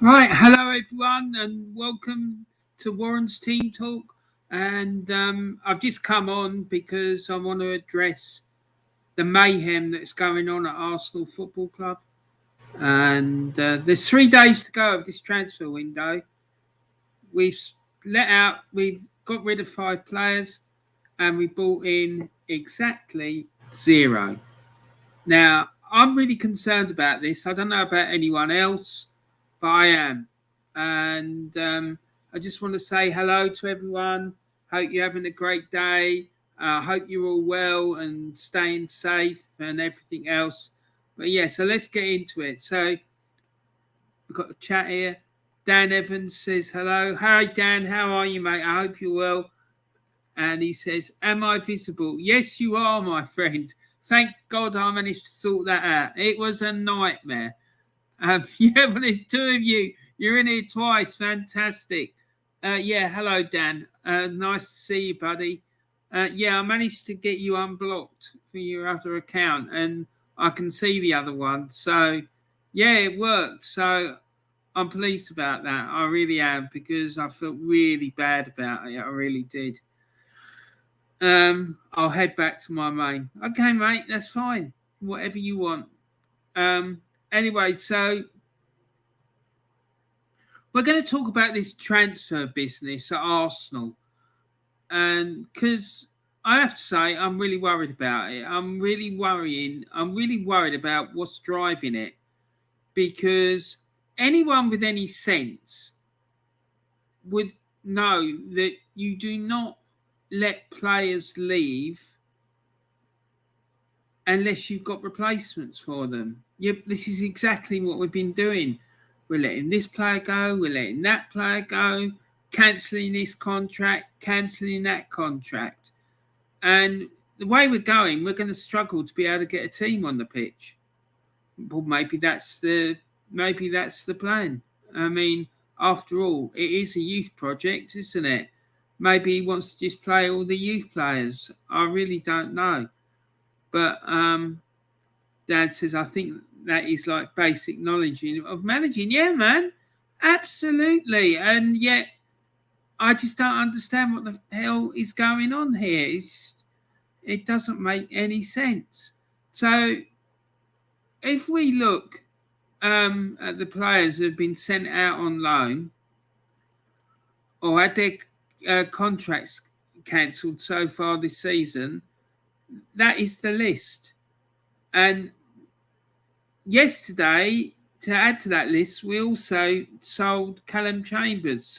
Right, hello everyone, and welcome to Warren's Team Talk. And I've just come on because I want to address the mayhem that's going on at Arsenal Football Club. And there's 3 days to go of this transfer window. We've we've got rid of 5 players, and we brought in exactly 0. Now, I'm really concerned about this. I don't know about anyone else, but I am. And I just want to say hello to everyone. Hope you're having a great day. Hope you're all well and staying safe and everything else. But yeah, so let's get into it. So we've got a chat here. Dan Evans says hello. Hi, Dan. How are you, mate? I hope you're well. And he says, am I visible? Yes, you are, my friend. Thank God I managed to sort that out. It was a nightmare. Yeah, but there's 2 of you. You're in here twice. Fantastic. Yeah, hello, Dan. Nice to see you, buddy. Yeah, I managed to get you unblocked for your other account, and I can see the other one. So, yeah, it worked. So, I'm pleased about that. I really am, because I felt really bad about it. I really did. I'll head back to my main. Okay, mate, that's fine. Whatever you want. Anyway, so we're going to talk about this transfer business at Arsenal. And because I have to say, I'm really worried about it. I'm really worried about what's driving it. Because anyone with any sense would know that you do not let players leave unless you've got replacements for them. Yep, this is exactly what we've been doing. We're letting this player go, we're letting that player go, cancelling this contract, cancelling that contract. And the way we're going, we're going to struggle to be able to get a team on the pitch. Well, maybe that's the plan. I mean, after all, it is a youth project, isn't it? Maybe he wants to just play all the youth players. I really don't know. But Dad says, I think that is like basic knowledge of managing. Yeah, man, absolutely. And yet, I just don't understand what the hell is going on here. It doesn't make any sense. So, if we look at the players that have been sent out on loan or had their contracts cancelled so far this season, that is the list. And yesterday, to add to that list, we also sold Callum Chambers,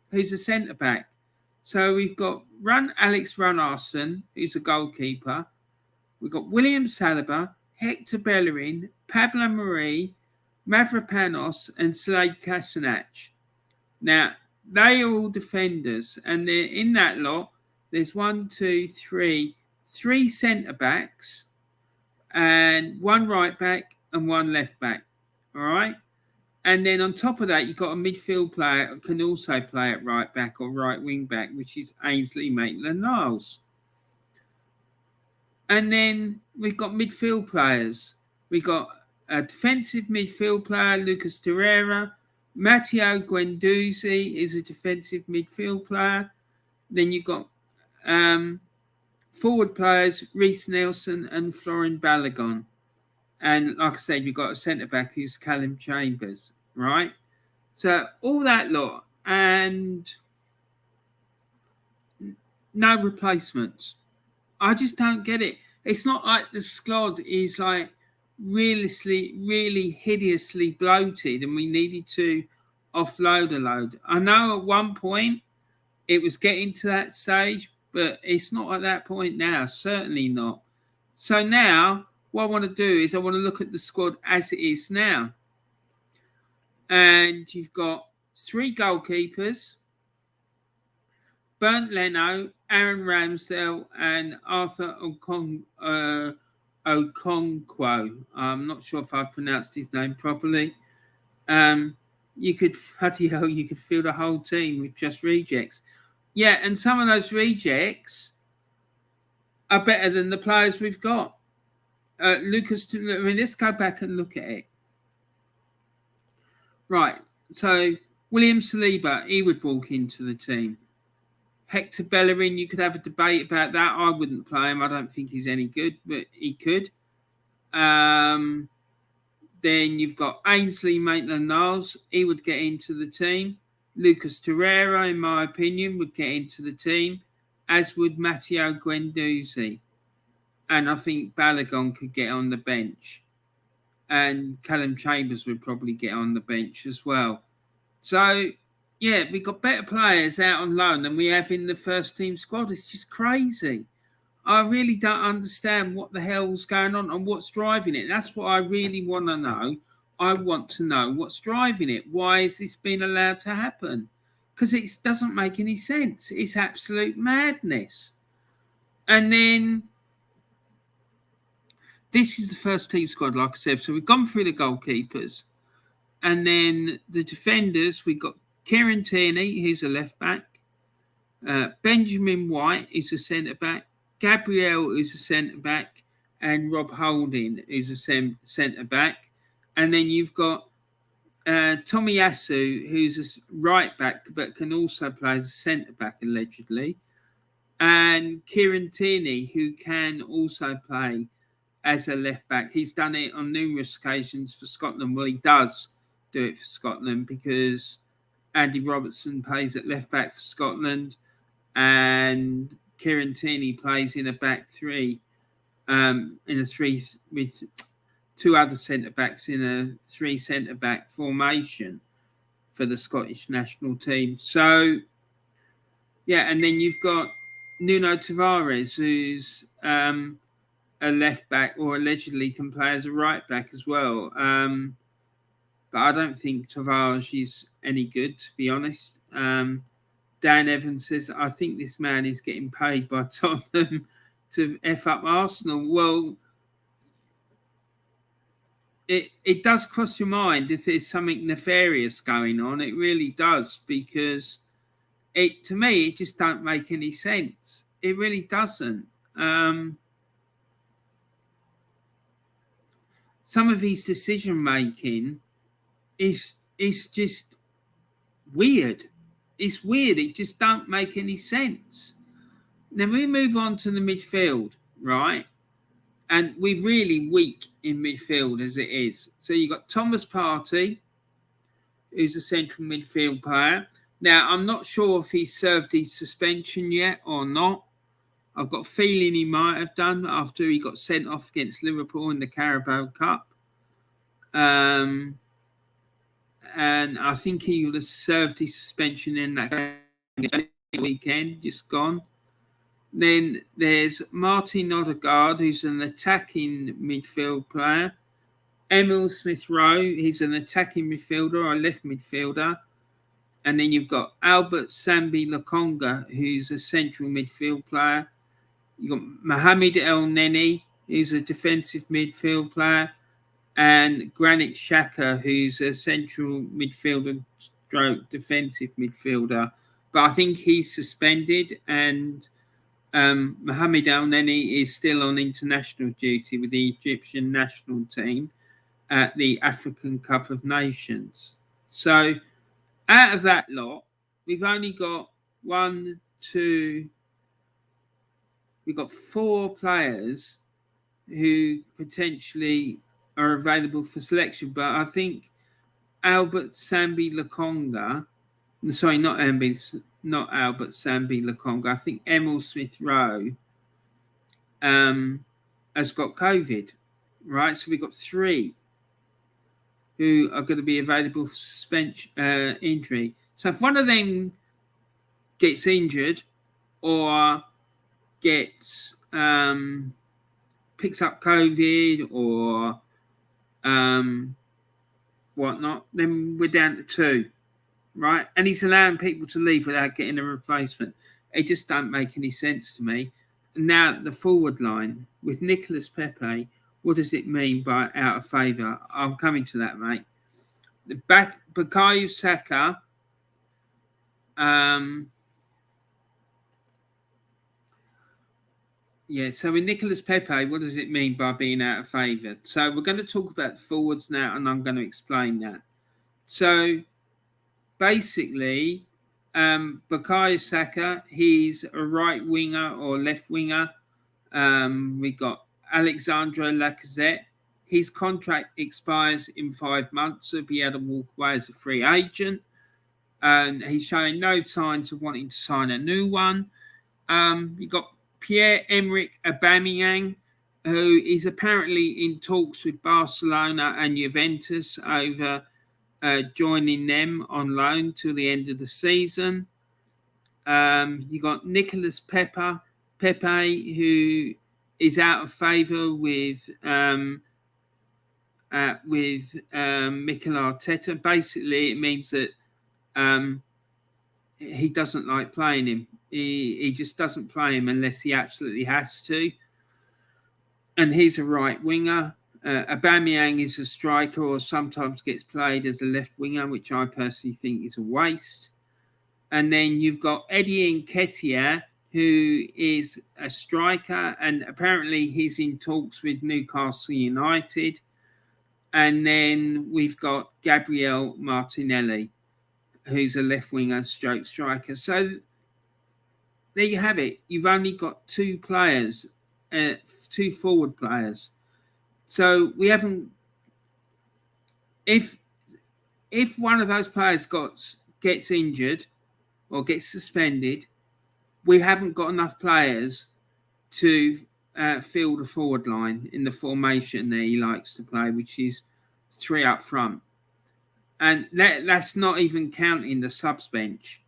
who's a centre-back. So we've got Alex Runarsson, who's a goalkeeper. We've got William Saliba, Hector Bellerin, Pablo Mari, Mavropanos, and Slade Kasanach. Now, they are all defenders, and they're in that lot. There's 3 centre-backs, and 1 right back and 1 left back. All right. And then on top of that, you've got a midfield player who can also play at right back or right wing back, which is Ainsley Maitland-Niles. And then we've got midfield players. We've got a defensive midfield player, Lucas Torreira. Matteo Guendouzi is a defensive midfield player. Then you've got forward players, Reece Nelson and Florin Balogun. And like I said, you've got a centre-back who's Callum Chambers, right? So all that lot, and no replacements. I just don't get it. It's not like the squad is like really hideously bloated and we needed to offload a load. I know at one point it was getting to that stage, but it's not at that point now, certainly not. So now what I want to do is I want to look at the squad as it is now. And you've got 3 goalkeepers, Bernd Leno, Aaron Ramsdale, and Arthur Okonkwo. I'm not sure if I pronounced his name properly. You could fill the whole team with just rejects. Yeah, and some of those rejects are better than the players we've got. Let's go back and look at it. Right, So William Saliba, he would walk into the team. Hector Bellerin, you could have a debate about that. I wouldn't play him. I don't think he's any good, but he could. Then you've got Ainsley Maitland-Niles. He would get into the team. Lucas Torreira, in my opinion, would get into the team, as would Matteo Guendouzi. And I think Balogun could get on the bench. And Callum Chambers would probably get on the bench as well. So, yeah, we've got better players out on loan than we have in the first team squad. It's just crazy. I really don't understand what the hell's going on and what's driving it. That's what I really want to know. I want to know what's driving it. Why is this being allowed to happen? Because it doesn't make any sense. It's absolute madness. And then this is the first team squad, like I said. So we've gone through the goalkeepers. And then the defenders, we've got Kieran Tierney, who's a left back. Benjamin White is a centre back. Gabriel is a centre back. And Rob Holding is a centre back. And then you've got Tomiyasu, who's a right back, but can also play as a centre back, allegedly. And Kieran Tierney, who can also play as a left back. He's done it on numerous occasions for Scotland. Well, he does do it for Scotland because Andy Robertson plays at left back for Scotland and Kieran Tierney plays in a back three, in a three with two other centre backs in a three centre back formation for the Scottish national team. So, yeah, and then you've got Nuno Tavares, who's a left back or allegedly can play as a right back as well. But I don't think Tavares is any good, to be honest. Dan Evans says, I think this man is getting paid by Tottenham to F up Arsenal. Well, it does cross your mind if there's something nefarious going on. It really does, because to me, it just don't make any sense. It really doesn't. Some of his decision making is just weird. It's weird. It just don't make any sense. Now we move on to the midfield, right? And we're really weak in midfield as it is. So you've got Thomas Partey, who's a central midfield player. Now, I'm not sure if he's served his suspension yet or not. I've got a feeling he might have done after he got sent off against Liverpool in the Carabao Cup. And I think he would have served his suspension in that weekend, just gone. Then there's Martin Odegaard, who's an attacking midfield player. Emil Smith-Rowe, he's an attacking midfielder or a left midfielder. And then you've got Albert Sambi Lokonga, who's a central midfield player. You've got Mohamed El Neni, who's a defensive midfield player. And Granit Xhaka, who's a central midfielder stroke defensive midfielder. But I think he's suspended, and Mohamed El Neni is still on international duty with the Egyptian national team at the African Cup of Nations. So out of that lot, we've only got we've got 4 players who potentially are available for selection. But I think Albert Sambi Lokonga, sorry, not Albert Sambi Lokonga, I think Emil Smith-Rowe has got COVID, right? So we've got 3 who are going to be available for suspension, injury. So if one of them gets injured or gets picks up COVID or whatnot, then we're down to 2, right? And he's allowing people to leave without getting a replacement. It just don't make any sense to me. And now the forward line with Nicolas Pepe, what does it mean by out of favour? I'm coming to that, mate. The back, Bukayo Saka. So with Nicolas Pepe, what does it mean by being out of favour? So we're going to talk about the forwards now, and I'm going to explain that. So basically, Bukayo Saka, he's a right winger or left winger. We got Alexandre Lacazette. His contract expires in 5 months, so he'll be able to walk away as a free agent. And he's showing no signs of wanting to sign a new one. You got Pierre-Emerick Aubameyang, who is apparently in talks with Barcelona and Juventus over joining them on loan till the end of the season. You got Nicolas Pepe, who is out of favour with Mikel Arteta. Basically, it means that he doesn't like playing him. He just doesn't play him unless he absolutely has to. And he's a right winger. Aubameyang is a striker or sometimes gets played as a left winger, which I personally think is a waste. And then you've got Eddie Nketiah, who is a striker, and apparently he's in talks with Newcastle United. And then we've got Gabriel Martinelli, who's a left winger stroke striker. So there you have it. You've only got 2 players, 2 forward players. So we haven't. If one of those players gets injured or gets suspended, we haven't got enough players to fill the forward line in the formation that he likes to play, which is 3 up front. And that's not even counting the subs bench.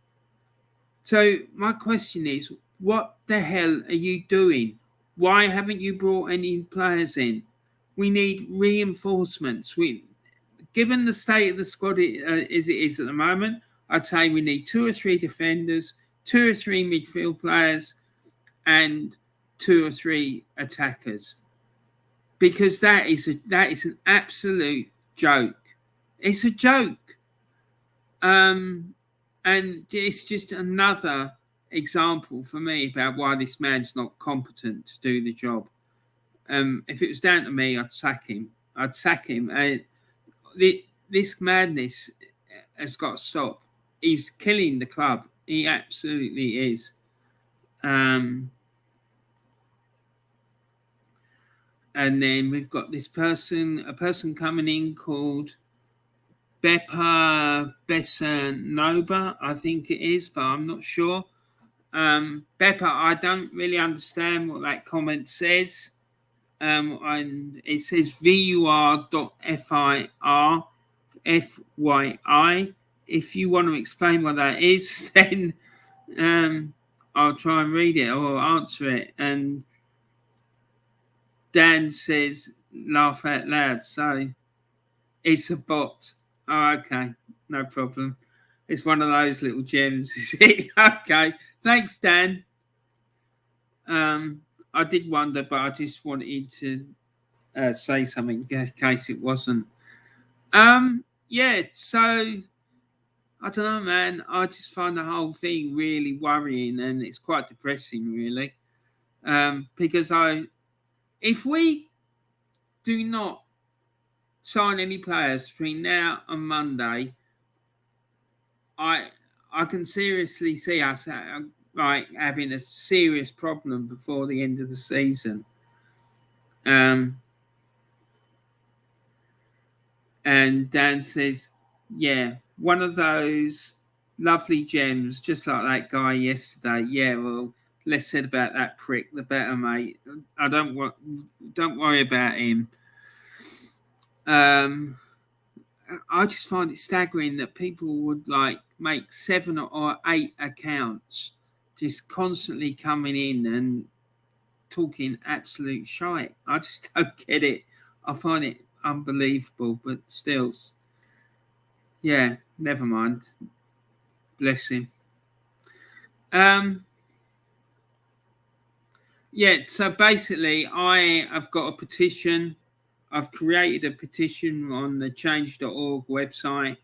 So my question is, what the hell are you doing? Why haven't you brought any players in? We need reinforcements. Given the state of the squad as it is at the moment, I'd say we need 2 or 3 defenders, 2 or 3 midfield players, and 2 or 3 attackers. Because that is an absolute joke. It's a joke. And it's just another example for me about why this man's not competent to do the job. If it was down to me, I'd sack him. This madness has got to stop. He's killing the club. He absolutely is. And then we've got a person coming in called Bepa Bessanova, I think it is, but I'm not sure. Bepa, I don't really understand what that comment says. And it says VUR.FIRFYI. If you want to explain what that is, then I'll try and read it or answer it. And Dan says, laugh out loud. So it's a bot. Oh, okay. No problem. It's one of those little gems, is it? Okay. Thanks, Dan. I did wonder, but I just wanted to say something in case it wasn't. Yeah, so I don't know, man. I just find the whole thing really worrying, and it's quite depressing, really. Because if we do not sign any players between now and Monday, I can seriously see us having a serious problem before the end of the season. And Dan says, yeah, one of those lovely gems, just like that guy yesterday. Yeah, well, less said about that prick, the better, mate. Don't worry about him. I just find it staggering that people would make 7 or 8 accounts, just constantly coming in and talking absolute shite. I just don't get it. I find it unbelievable, but still, yeah, never mind. Bless him. Yeah, so basically, I have got a petition. I've created a petition on the change.org website,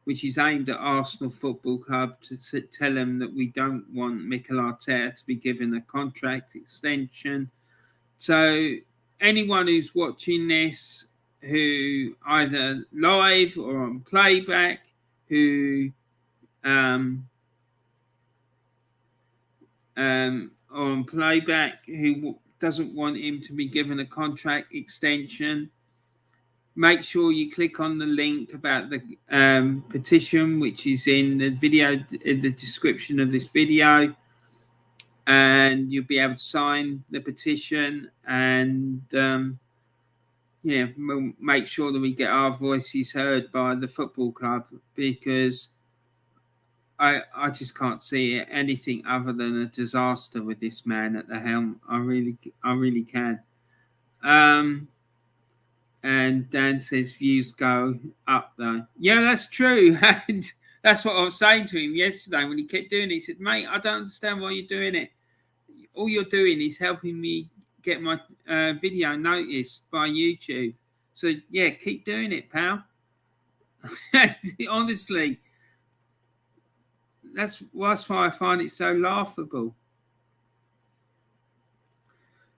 which is aimed at Arsenal Football Club to tell them that we don't want Mikel Arteta to be given a contract extension. So anyone who's watching this, who either live or on playback, who on playback who doesn't want him to be given a contract extension. Make sure you click on the link about the petition, which is in the video, in the description of this video, and you'll be able to sign the petition. And yeah, we'll make sure that we get our voices heard by the football club, because I just can't see anything other than a disaster with this man at the helm. I really can. And Dan says views go up though. Yeah, that's true. And that's what I was saying to him yesterday when he kept doing it. He said, mate, I don't understand why you're doing it. All you're doing is helping me get my video noticed by YouTube. So yeah, keep doing it, pal. Honestly, that's why I find it so laughable.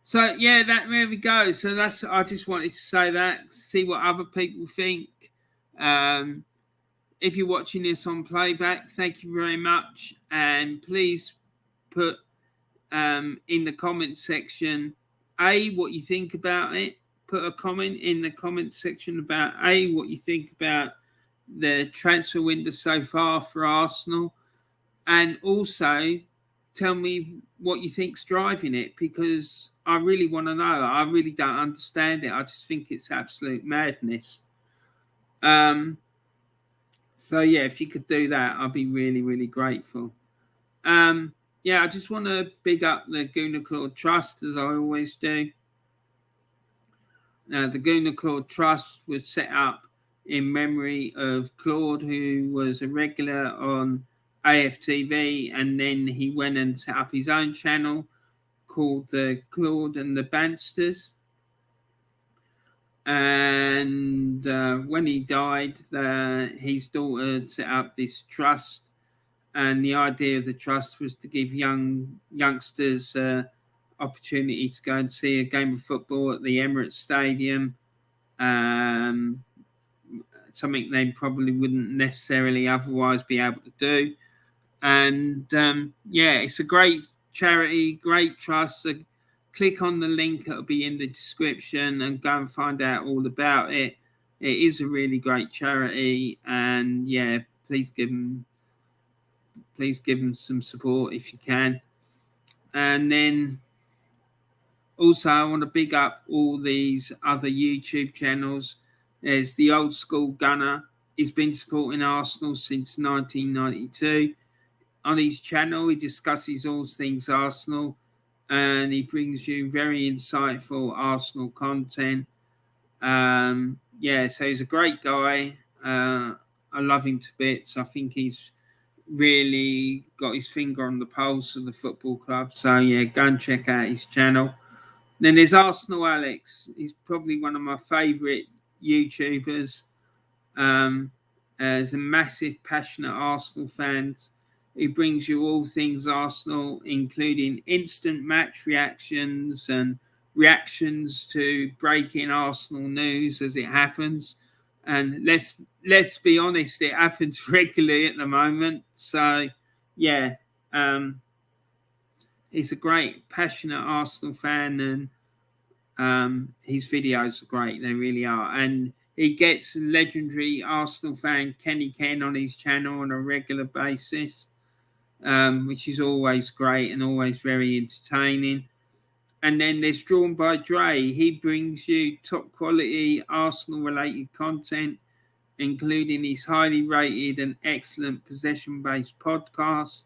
So yeah, there we go. So I just wanted to say that, see what other people think. If you're watching this on playback, thank you very much, and please put in the comment section what you think about it. Put a comment in the comment section about what you think about the transfer window so far for Arsenal, and also tell me what you think's driving it, because I really want to know. I really don't understand it. I just think it's absolute madness. So yeah, if you could do that, I'd be really, really grateful. Yeah, I just want to big up the Guna Claude Trust, as I always do. The Guna Claude Trust was set up in memory of Claude, who was a regular on AFTV, and then he went and set up his own channel called the Claude and the Bansters. And when he died, his daughter set up this trust, and the idea of the trust was to give youngsters opportunity to go and see a game of football at the Emirates Stadium, something they probably wouldn't necessarily otherwise be able to do. And yeah, it's a great charity, great trust. So click on the link, it'll be in the description, and go and find out all about it. It is a really great charity, and yeah, please give them some support if you can. And then also, I want to big up all these other YouTube channels. There's the Old Skool Gunner. He's been supporting Arsenal since 1992. On his channel, he discusses all things Arsenal, and he brings you very insightful Arsenal content. Yeah, so he's a great guy. I love him to bits. I think he's really got his finger on the pulse of the football club. So yeah, go and check out his channel. Then there's Arsenal Alex. He's probably one of my favourite YouTubers. As a massive, passionate Arsenal fan, he brings you all things Arsenal, including instant match reactions and reactions to breaking Arsenal news as it happens. And let's be honest, it happens regularly at the moment. So yeah, he's a great, passionate Arsenal fan, and his videos are great. They really are. And he gets legendary Arsenal fan Kenny Ken on his channel on a regular basis, which is always great and always very entertaining. And then there's Drawn by Dre. He brings you top quality Arsenal-related content, including his highly rated and excellent possession-based podcast.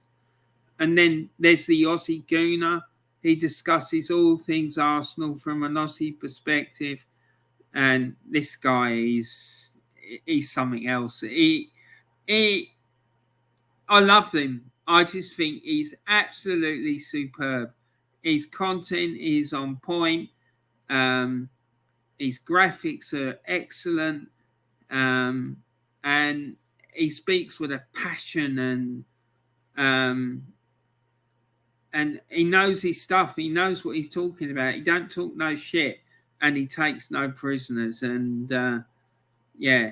And then there's the Aussie Gooner. He discusses all things Arsenal from an Aussie perspective. And this guy he's something else. I love him. I just think he's absolutely superb. His content is on point. His graphics are excellent. And he speaks with a passion, and he knows his stuff. He knows what he's talking about. He don't talk no shit, and he takes no prisoners. And yeah,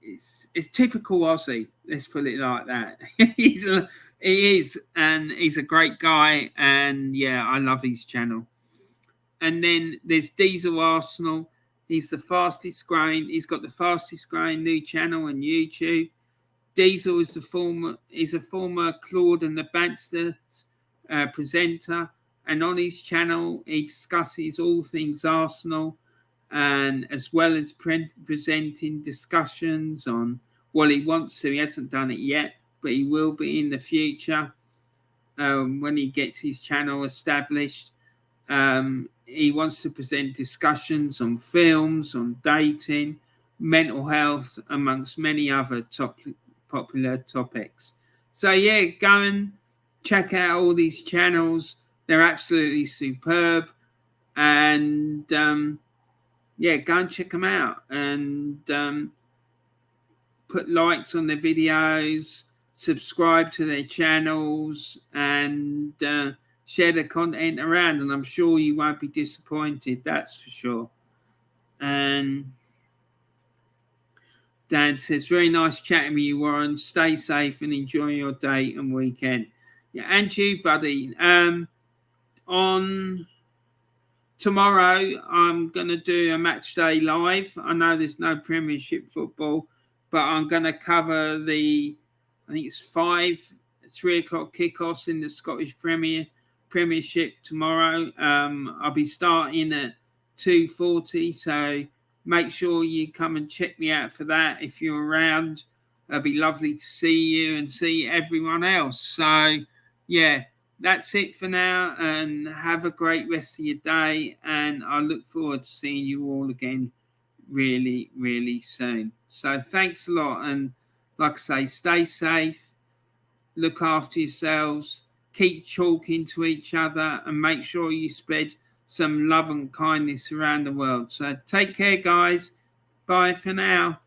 it's typical Aussie. Let's put it like that. He is, and he's a great guy. And yeah, I love his channel. And then there's Diesel Arsenal. He's the fastest growing. He's got the fastest growing new channel on YouTube. Diesel is a former Claude and the Bansters presenter, and on his channel he discusses all things Arsenal, and as well as presenting discussions on, well, he wants to. He hasn't done it yet, but he will be in the future when he gets his channel established. He wants to present discussions on films, on dating, mental health, amongst many other popular topics. So yeah, go and check out all these channels. They're absolutely superb. And yeah, go and check them out, and put likes on their videos, subscribe to their channels, and share the content around, and I'm sure you won't be disappointed, that's for sure. And Dan says, very nice chatting with you, Warren. Stay safe and enjoy your day and weekend. Yeah, and you, buddy. On tomorrow, I'm going to do a match day live. I know there's no Premiership football, but I'm going to cover I think it's 3 o'clock kickoffs in the Scottish Premiership tomorrow. I'll be starting at 2:40, so make sure you come and check me out for that if you're around. It'll be lovely to see you and see everyone else. So, yeah, that's it for now, and have a great rest of your day, and I look forward to seeing you all again really, really soon. So thanks a lot, and like I say, stay safe, look after yourselves, keep talking to each other, and make sure you spread some love and kindness around the world. So take care, guys. Bye for now.